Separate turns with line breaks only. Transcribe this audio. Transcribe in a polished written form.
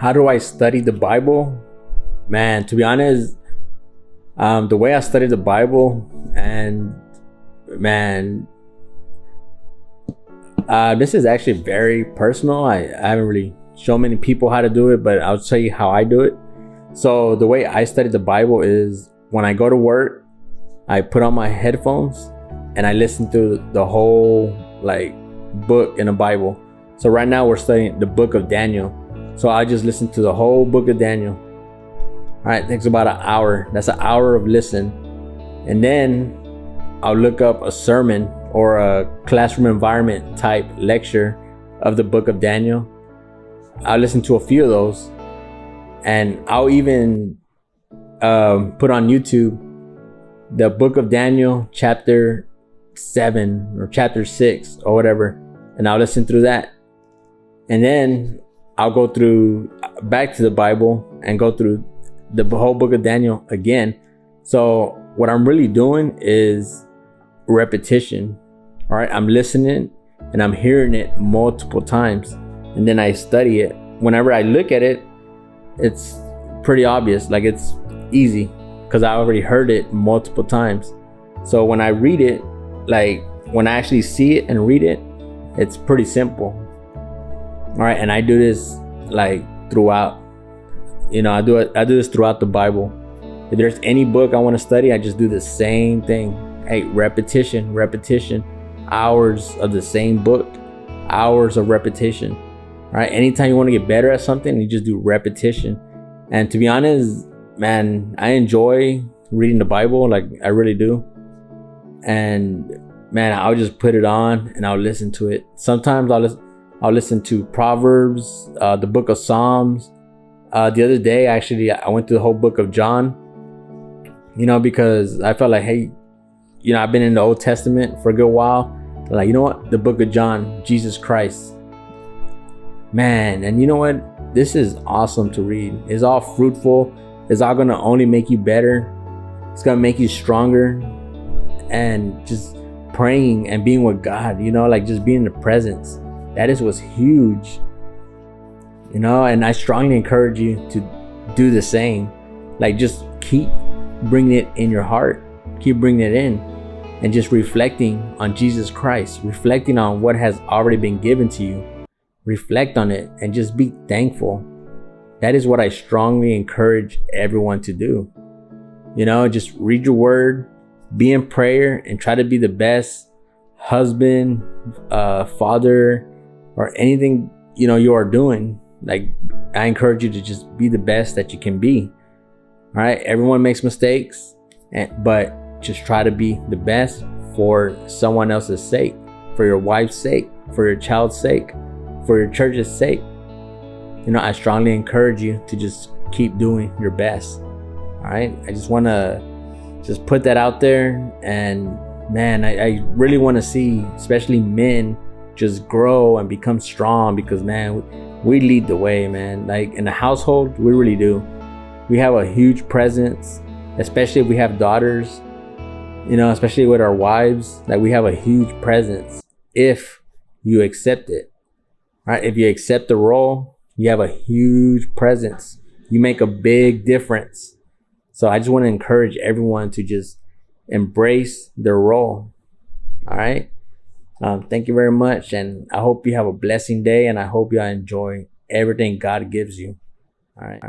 How do I study the Bible? Man, to be honest, the way I study the Bible, and man, this is actually very personal. I haven't really shown many people how to do it, but I'll tell you how I do it. So the way I study the Bible is when I go to work, I put on my headphones and I listen to the whole book in the Bible. So right now we're studying the book of Daniel. So I just listen to the whole book of Daniel. All right, it takes about an hour. That's an hour of listen. And then I'll look up a sermon or a classroom environment type lecture of the book of Daniel. I'll listen to a few of those. And I'll even put on YouTube the book of Daniel chapter 7 or chapter 6 or whatever. And I'll listen through that. And then I'll go through back to the Bible and go through the whole book of Daniel again. So what I'm really doing is repetition. All right, I'm listening and I'm hearing it multiple times, and then I study it. Whenever I look at it, it's pretty obvious, like it's easy because I already heard it multiple times. So when I read it, like when I actually see it and read it, it's pretty simple. All right, and I do this like throughout. I do this throughout the Bible. If there's any book I want to study, I just do the same thing. Hey, repetition, hours of the same book, hours of repetition. All right, anytime you want to get better at something, you just do repetition. And to be honest, man, I enjoy reading the Bible, like I really do. And man, I'll just put it on and I'll listen to it. Sometimes I'll listen to Proverbs, the book of Psalms. The other day, actually, I went through the whole book of John, because I felt like, hey, I've been in the Old Testament for a good while. Like, you know what? The book of John, Jesus Christ. Man, and you know what? This is awesome to read. It's all fruitful. It's all going to only make you better. It's going to make you stronger. And just praying and being with God, like just being in the presence. That is what's huge. And I strongly encourage you to do the same. Like, just keep bringing it in your heart. Keep bringing it in and just reflecting on Jesus Christ, reflecting on what has already been given to you. Reflect on it and just be thankful. That is what I strongly encourage everyone to do. Just read your word, be in prayer, and try to be the best husband, father, or anything, you are doing. Like, I encourage you to just be the best that you can be. All right. Everyone makes mistakes, but just try to be the best for someone else's sake, for your wife's sake, for your child's sake, for your church's sake. I strongly encourage you to just keep doing your best. All right. I just want to just put that out there. And man, I really want to see, especially men, just grow and become strong, because man, we lead the way, man. Like in the household, we really do. We have a huge presence, especially if we have daughters, especially with our wives. Like, we have a huge presence if you accept it. All right. If you accept the role, you have a huge presence. You make a big difference. So I just want to encourage everyone to just embrace their role. All right. Thank you very much. And I hope you have a blessing day, and I hope you enjoy everything God gives you. All right.